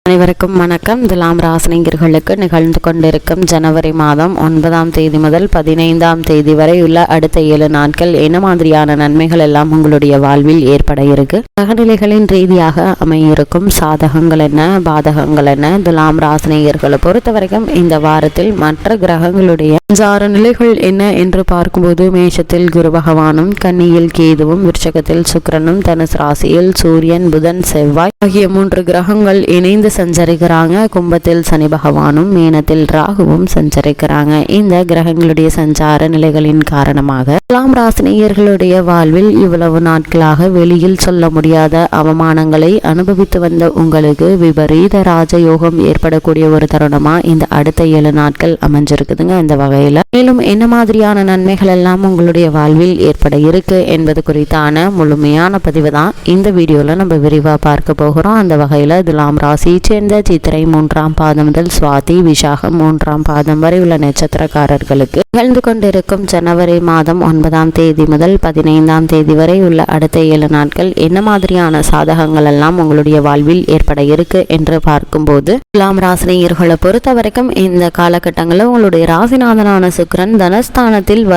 அனைவருக்கும் வணக்கம். துலாம் ராசினியர்களுக்கு நிகழ்ந்து கொண்டிருக்கும் ஜனவரி மாதம் 9ஆம் தேதி முதல் 15ஆம் தேதி வரை உள்ள அடுத்த 7 நாட்கள் என்ன மாதிரியான நன்மைகள் எல்லாம் உங்களுடைய வாழ்வில் ஏற்பட இருக்கு, கிரகநிலைகளின் ரீதியாக அமையிருக்கும் சாதகங்கள் என்ன, பாதகங்கள் என்ன, துலாம் ராசினியர்களை பொறுத்த வரைக்கும் இந்த வாரத்தில் மற்ற கிரகங்களுடைய சஞ்சார நிலைகள் என்ன என்று பார்க்கும்போது மேஷத்தில் குரு பகவானும், கன்னியில் கேதுவும், விருச்சகத்தில் சுக்கிரனும், தனுசு ராசியில் சூரியன், புதன், செவ்வாய் ஆகிய 3 கிரகங்கள் இணைந்து சஞ்சரிக்கிறாங்க. கும்பத்தில் சனி பகவானும், மீனத்தில் ராகுவும் சஞ்சரிக்கிறாங்க. இந்த கிரகங்களுடைய சஞ்சார நிலைகளின் காரணமாக துலாம் ராசினியர்களுடைய வாழ்வில் இவ்வளவு நாட்களாக வெளியில் சொல்ல முடியாத அவமானங்களை அனுபவித்து வந்த உங்களுக்கு விபரீத ராஜயோகம் ஏற்படக்கூடிய ஒரு தருணமா இந்த அடுத்த 7 நாட்கள் அமைஞ்சிருக்குதுங்க. இந்த வகையில மேலும் என்ன மாதிரியான நன்மைகள் எல்லாம் உங்களுடைய வாழ்வில் ஏற்பட இருக்கு என்பது குறித்தான முழுமையான பதிவு தான் இந்த வீடியோல நம்ம விரிவா பார்க்க போகிறோம். அந்த வகையில துலாம் ராசி சேர்ந்த சித்திரை 3ஆம் பாதம் முதல் சுவாதி, விசாகம் 3ஆம் பாதம் வரை உள்ள நட்சத்திரக்காரர்களுக்கு நிகழ்ந்து கொண்டிருக்கும் ஜனவரி மாதம் 9ஆம் தேதி முதல் 15ஆம் தேதி வரை உள்ள அடுத்த 7 நாட்கள் என்ன மாதிரியான சாதகங்கள் எல்லாம் உங்களுடைய வாழ்வில் ஏற்பட இருக்கு என்று பார்க்கும்போது துலாம் ராசினியர்களை பொறுத்த வரைக்கும் இந்த காலகட்டங்களில் உங்களுடைய ராசிநாதனான சுக்கிரன் தனஸ்தானத்தில்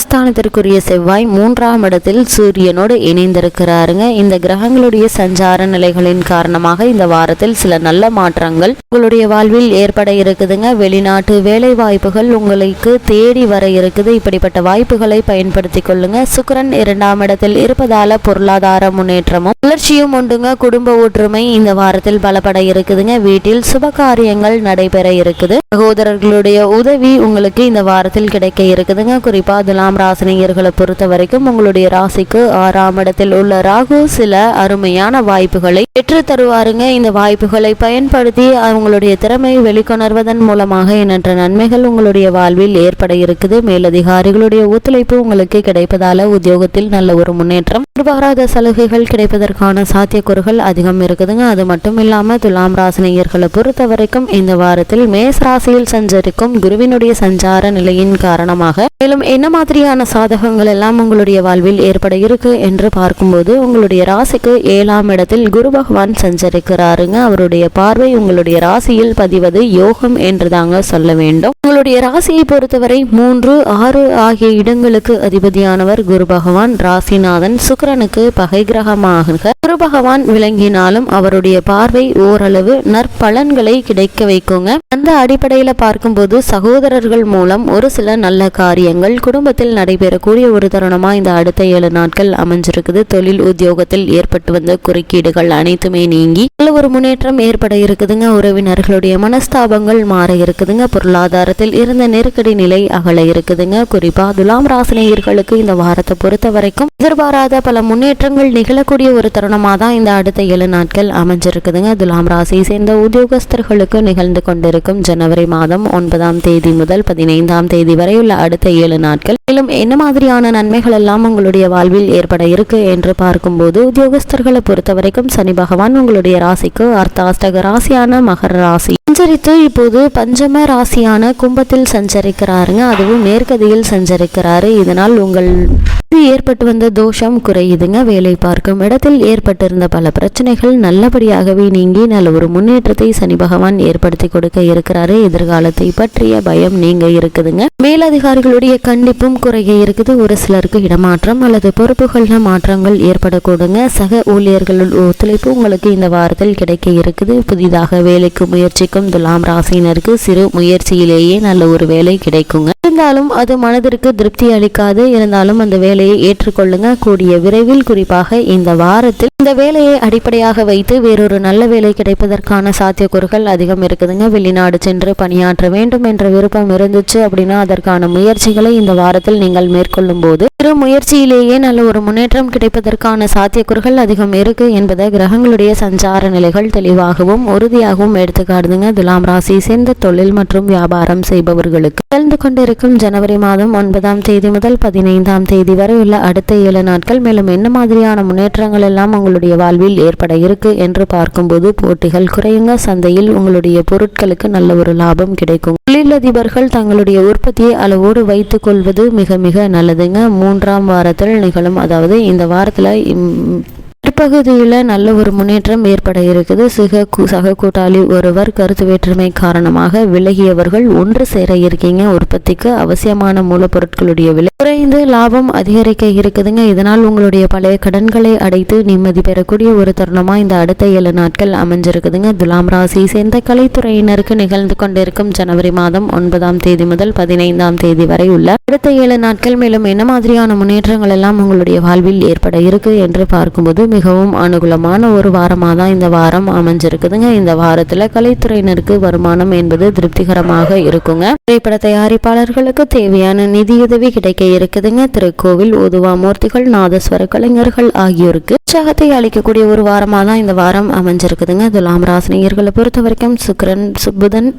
ஸ்தானத்திற்குரிய செவ்வாய் 3ஆம் இடத்தில் சூரியனோடு இணைந்திருக்கிறாருங்க. இந்த கிரகங்களுடைய சஞ்சார நிலைகளின் காரணமாக இந்த வாரத்தில் சில நல்ல மாற்றங்கள் உங்களுடைய வாழ்வில் ஏற்பட இருக்குதுங்க. வெளிநாட்டு வேலை வாய்ப்புகள் உங்களுக்கு தேடி வர இருக்குது. இப்படிப்பட்ட வாய்ப்புகளை பயன்படுத்தி கொள்ளுங்க. சுக்கிரன் 2ஆம் இடத்தில் இருப்பதால பொருளாதார முன்னேற்றமும் வளர்ச்சியும் உண்டுங்க. குடும்ப ஒற்றுமை இந்த வாரத்தில் பலப்பட இருக்குதுங்க. வீட்டில் சுப காரியங்கள் நடைபெற இருக்குது. சகோதரர்களுடைய உதவி உங்களுக்கு இந்த வாரத்தில் கிடைக்க இருக்குதுங்க. குறிப்பா துலாம் ராசினியர்களை பொறுத்த வரைக்கும் உங்களுடைய ராசிக்கு 6ஆம் இடத்தில் உள்ள ராகு சில அருமையான வாய்ப்புகளை பெற்று தருவாருங்க. இந்த வாய்ப்புகளை பயன்படுத்தி அவங்களுடைய திறமை வெளிக்கொணர்வதன் மூலமாக எண்ணற்ற நன்மைகள் உங்களுடைய வாழ்வில் ஏற்பட இருக்குது. மேலதிகாரிகளுடைய ஒத்துழைப்பு உங்களுக்கு கிடைப்பதால உத்தியோகத்தில் நல்ல ஒரு முன்னேற்றம், எதிர்பாராத சலுகைகள் கிடைப்பதற்கான சாத்தியக்கூறுகள் அதிகம் இருக்குதுங்க. அது மட்டும் இல்லாம துலாம் ராசினியர்களை பொறுத்த வரைக்கும் இந்த வாரத்தில் மேஷ ராசியில் சஞ்சரிக்கும் குருவினுடைய சஞ்சார நிலையின் காரணமாக மேலும் என்ன மாதிரியான சாதகங்கள் எல்லாம் உங்களுடைய வாழ்வில் ஏற்பட இருக்கு என்று பார்க்கும்போது உங்களுடைய ராசிக்கு 7ஆம் இடத்தில் குரு பகவான் சஞ்சரிக்கிறாருங்க. அவருடைய பார்வை உங்களுடைய ராசியில் பதிவது யோகம் என்று தாங்க சொல்ல வேண்டும். உங்களுடைய ராசியை பொறுத்தவரை 3, 6 ஆகிய இடங்களுக்கு அதிபதியானவர் குரு பகவான். ராசிநாதன் சுக்கிரனுக்கு பகை கிரகமாக குரு பகவான் விளங்கினாலும் அவருடைய பார்வை ஓரளவு நற்பலன்களை கிடைக்க வைக்குங்க. அந்த அடிப்படையில பார்க்கும்போது சகோதரர்கள் மூலம் ஒரு சில நல்ல காரியங்கள் குடும்பத்தில் நடைபெறக்கூடிய ஒரு தருணமா இந்த அடுத்த 7 நாட்கள் அமைஞ்சிருக்குது. தொழில் உத்தியோகத்தில் ஏற்பட்டு வந்த குறுக்கீடுகள் அனைத்துமே நீங்கி நல்ல ஒரு முன்னேற்றம் ஏற்பட இருக்குதுங்க. உறவினர்களுடைய மனஸ்தாபங்கள் மாற இருக்குதுங்க. பொருளாதாரத்தில் இருந்த நெருக்கடி நிலை அகல இருக்குதுங்க. குறிப்பா துலாம் ராசினியர்களுக்கு இந்த வாரத்தை பொறுத்த வரைக்கும் எதிர்பாராத பல முன்னேற்றங்கள் நிகழக்கூடிய ஒரு தருணமா தான் இந்த அடுத்த 7 நாட்கள் அமைஞ்சிருக்குதுங்க. துலாம் ராசியை சேர்ந்த உத்தியோகஸ்தர்களுக்கு நிகழ்ந்து கொண்டிருக்கும் ஜனவரி மாதம் 9ஆம் தேதி முதல் 15ஆம் தேதி வரை உள்ள அடுத்த 7 நாட்கள் மேலும் என்ன மாதிரியான நன்மைகள் எல்லாம் உங்களுடைய வாழ்வில் ஏற்பட இருக்கு என்று பார்க்கும்போது உத்தியோகஸ்தர்களை பொறுத்த வரைக்கும் சனி பகவான் உங்களுடைய ராசிக்கு அர்த்தாஷ்டக ராசியான மகர ராசி சஞ்சரித்து இப்போது பஞ்சம ராசியான கும்பத்தில் சஞ்சரிக்கிறாருங்க. அதுவும் நேர்கதியில் சஞ்சரிக்கிறாரு. இதனால் உங்கள் ஏற்பட்டு வந்த தோஷம் குறையுதுங்க. வேலை பார்க்கும் இடத்தில் ஏற்பட்டிருந்த பல பிரச்சனைகள் நல்லபடியாகவே நீங்கி நல்ல ஒரு முன்னேற்றத்தை சனி பகவான் ஏற்படுத்தி கொடுக்க இருக்கிறாரு. எதிர்காலத்தை பற்றிய பயம் நீங்க இருக்குதுங்க. மேலதிகாரிகளுடைய கண்டிப்பும் குறைய இருக்குது. ஒரு சிலருக்கு இடமாற்றம் அல்லது பொறுப்புகள்ல மாற்றங்கள் ஏற்படக்கூடுங்க. சக ஊழியர்களுள் ஒத்துழைப்பு உங்களுக்கு இந்த வாரத்தில் கிடைக்க இருக்குது. புதிதாக வேலைக்கு முயற்சிக்கும் துலாம் ராசியினருக்கு சிறு முயற்சியிலேயே நல்ல ஒரு வேலை கிடைக்குங்க. இருந்தாலும் அது மனதிற்கு திருப்தி அளிக்காது. இருந்தாலும் அந்த வேலையை ஏற்றுக்கொள்ளுங்க. கூடிய விரைவில் குறிப்பாக இந்த வாரத்தில் இந்த வேலையை அடிப்படையாக வைத்து வேறொரு நல்ல வேலை கிடைப்பதற்கான சாத்தியக்கூறுகள் அதிகம் இருக்குதுங்க. வெளிநாடு சென்று பணியாற்ற வேண்டும் என்ற விருப்பம் இருந்துச்சு அப்படின்னா அதற்கான முயற்சிகளை இந்த வாரத்தில் நீங்கள் மேற்கொள்ளும் போது சிறு முயற்சியிலேயே நல்ல ஒரு முன்னேற்றம் கிடைப்பதற்கான சாத்தியக்கூறுகள் அதிகம் இருக்கு என்பதை கிரகங்களுடைய சஞ்சார நிலைகள் தெளிவாகவும் உறுதியாகவும் எடுத்துக்காட்டுதுங்க. துலாம் ராசியை சேர்ந்த தொழில் மற்றும் வியாபாரம் செய்பவர்களுக்கு கலந்து கொண்டிருக்கும் ஜனவரி மாதம் 9ஆம் தேதி முதல் 15ஆம் தேதி வரை உள்ள அடுத்த 7 நாட்கள் மேலும் என்ன மாதிரியான முன்னேற்றங்கள் எல்லாம் உங்களுடைய வாழ்வில் ஏற்பட இருக்கு என்று பார்க்கும்போது போட்டிகள் குறையுங்க. சந்தையில் உங்களுடைய பொருட்களுக்கு நல்ல ஒரு லாபம் கிடைக்கும். தொழிலதிபர்கள் தங்களுடைய உற்பத்தியை அளவோடு வைத்துக் கொள்வது மிக மிக நல்லதுங்க. 3ஆம் வாரத்தில் நிகழும், அதாவது இந்த வாரத்தில் பிற்பகுதியில் நல்ல ஒரு முன்னேற்றம் ஏற்பட இருக்குது. சக கூட்டாளி ஒருவர் கருத்து வேற்றுமை காரணமாக விலகியவர்கள் ஒன்று சேர இருக்கீங்க. உற்பத்திக்கு அவசியமான மூலப்பொருட்களுடைய விலை குறைந்து லாபம் அதிகரிக்க இருக்குதுங்க. இதனால் உங்களுடைய பழைய கடன்களை அடைத்து நிம்மதி பெறக்கூடிய ஒரு தருணமா இந்த அடுத்த 7 நாட்கள் அமைஞ்சிருக்குதுங்க. துலாம் ராசி சேர்ந்த கலைத்துறையினருக்கு நிகழ்ந்து கொண்டிருக்கும் ஜனவரி மாதம் 9ஆம் தேதி முதல் 15ஆம் தேதி வரை உள்ள அடுத்த 7 நாட்கள் மேலும் என்ன மாதிரியான முன்னேற்றங்கள் எல்லாம் உங்களுடைய வாழ்வில் ஏற்பட இருக்கு என்று பார்க்கும்போது மிகவும் அனுகூலமான ஒரு வாரமாக தான் இந்த வாரம் அமைஞ்சிருக்குதுங்க. இந்த வாரத்துல கலைத்துறையினருக்கு வருமானம் என்பது திருப்திகரமாக இருக்குங்க. திரைப்பட தயாரிப்பாளர்களுக்கு தேவையான நிதியுதவி கிடைக்க இருக்குதுங்க. திருக்கோவில் உதுவா மூர்த்திகள் நாதஸ்வர கலைஞர்கள் ஆகியோருக்கு உற்சாகத்தை அளிக்கக்கூடிய ஒரு வாரமாக தான் இந்த வாரம் அமைஞ்சிருக்குதுங்க. துலாம் ராசினியர்களை பொறுத்த வரைக்கும் சுக்கிரன் புதன்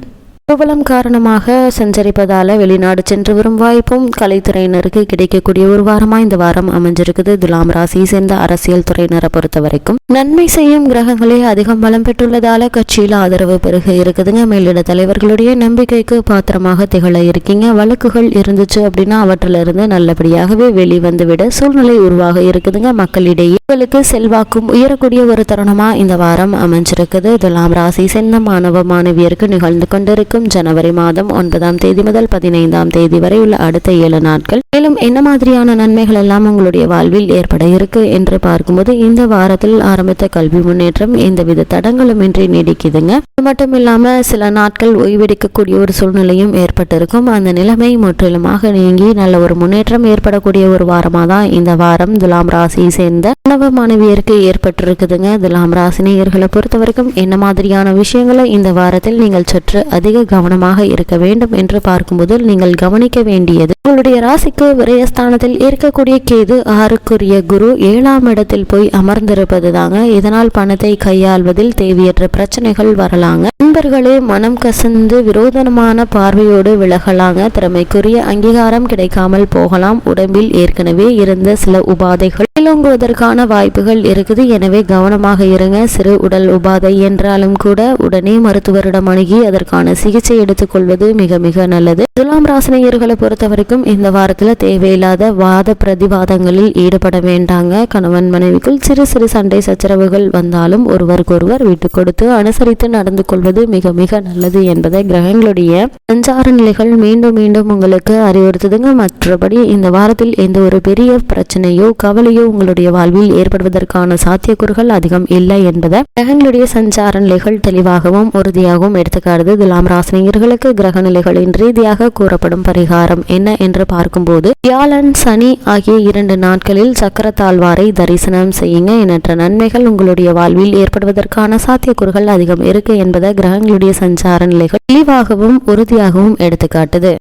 பிரபலம் காரணமாக சஞ்சரிப்பதால வெளிநாடு சென்று வரும் வாய்ப்பும் கலைத்துறையினருக்கு கிடைக்கக்கூடிய ஒரு வாரமா இந்த வாரம் அமைஞ்சிருக்குது. துலாம் ராசியை சேர்ந்த அரசியல் துறையினரை பொறுத்த வரைக்கும் நன்மை செய்யும் கிரகங்களே அதிகம் பலம் பெற்றுள்ளதால கட்சியில் ஆதரவு பெருக இருக்குதுங்க. மேலிட தலைவர்களுடைய நம்பிக்கைக்கு பாத்திரமாக திகழ இருக்கீங்க. வழக்குகள் இருந்துச்சு அப்படின்னா அவற்றிலிருந்து நல்லபடியாகவே வெளிவந்துவிட சூழ்நிலை உருவாக இருக்குதுங்க. மக்களிடையே உங்களுக்கு செல்வாக்கும் உயரக்கூடிய ஒரு தருணமா இந்த வாரம் அமைஞ்சிருக்குது. துலாம் ராசி சேர்ந்த மாணவ மாணவியருக்கு நிகழ்ந்து கொண்டிருக்கும் ஜனவரி மாதம் 9ஆம் தேதி முதல் 15ஆம் தேதி வரை உள்ள அடுத்த 7 நாட்கள் மேலும் என்ன மாதிரியான நன்மைகள் எல்லாம் உங்களுடைய வாழ்வில் ஏற்பட இருக்கு என்று பார்க்கும்போது இந்த வாரத்தில் ஆரம்பித்த கல்வி முன்னேற்றம் எந்தவித தடங்களுமின்றி நீடிக்குதுங்க. அது மட்டும் இல்லாம சில நாட்கள் ஓய்வெடுக்கக்கூடிய ஒரு சூழ்நிலையும் ஏற்பட்டிருக்கும். அந்த நிலைமை முற்றிலுமாக நீங்கி நல்ல ஒரு முன்னேற்றம் ஏற்படக்கூடிய ஒரு வாரமா தான் இந்த வாரம் துலாம் ராசியை சேர்ந்த மாணவ மாணவியருக்கு ஏற்பட்டிருக்குதுங்க. துலாம் ராசினியர்களை பொறுத்த வரைக்கும் என்ன மாதிரியான விஷயங்களை இந்த வாரத்தில் நீங்கள் சற்று அதிக கவனமாக இருக்க வேண்டும் என்று பார்க்கும்போது நீங்கள் கவனிக்க வேண்டியது உங்களுடைய ராசிக்கு விரயஸ்தானத்தில் இருக்கக்கூடிய கேது 6க்குரிய குரு 7ஆம் இடத்தில் போய் அமர்ந்திருப்பது தாங்க. இதனால் பணத்தை கையாள்வதில் தேவையற்ற பிரச்சனைகள் வரலாங்க. நண்பர்களே மனம் கசந்து விரோதமான பார்வையோடு விலகலாங்க. திறமைக்குரிய அங்கீகாரம் கிடைக்காமல் போகலாம். உடம்பில் ஏற்கனவே இருந்த சில உபாதைகள் இலங்குவதற்கான வாய்ப்புகள் இருக்குது. எனவே கவனமாக இருங்க. சிறு உடல் உபாதை என்றாலும் கூட உடனே மருத்துவரிடம் அணுகி அதற்கான சிகிச்சை எடுத்துக்கொள்வது மிக மிக நல்லது. துலாம் ராசினியர்களை பொறுத்த வரைக்கும் இந்த வாரத்துல தேவையில்லாத வாத பிரதிவாதங்களில் ஈடுபட வேண்டாங்க. கணவன் மனைவிக்குள் சிறு சிறு சண்டை சச்சரவுகள் வந்தாலும் ஒருவருக்கொருவர் விட்டு கொடுத்து அனுசரித்து நடந்து கொள்வது மிக மிக நல்லது என்பதை கிரகங்களுடைய சஞ்சார நிலைகள் மீண்டும் மீண்டும் உங்களுக்கு அறிவுறுத்துதுங்க. மற்றபடி இந்த வாரத்தில் எந்த ஒரு பெரிய பிரச்சனையோ கவலையோ உங்களுடைய வாழ்வில் ஏற்படுவதற்கான சாத்தியக்கூறுகள் அதிகம் இல்லை என்பதை கிரகங்களுடைய சஞ்சார நிலைகள் தெளிவாகவும் உறுதியாகவும் எடுத்துக்காட்டுது. துலாம் ராசினியர்களுக்கு கிரக நிலைகளின் ரீதியாக கூறப்படும் பரிகாரம் என்ன என்று பார்க்கும்போது வியாழன் சனி ஆகிய 2 நாட்களில் சக்கரத்தாழ்வாரை தரிசனம் செய்யுங்க. எண்ணற்ற நன்மைகள் உங்களுடைய வாழ்வில் ஏற்படுவதற்கான சாத்தியக்கூறுகள் அதிகம் இருக்கு என்பதை கிரகங்களுடைய சஞ்சார நிலைகள் தெளிவாகவும் உறுதியாகவும் எடுத்துக்காட்டுது.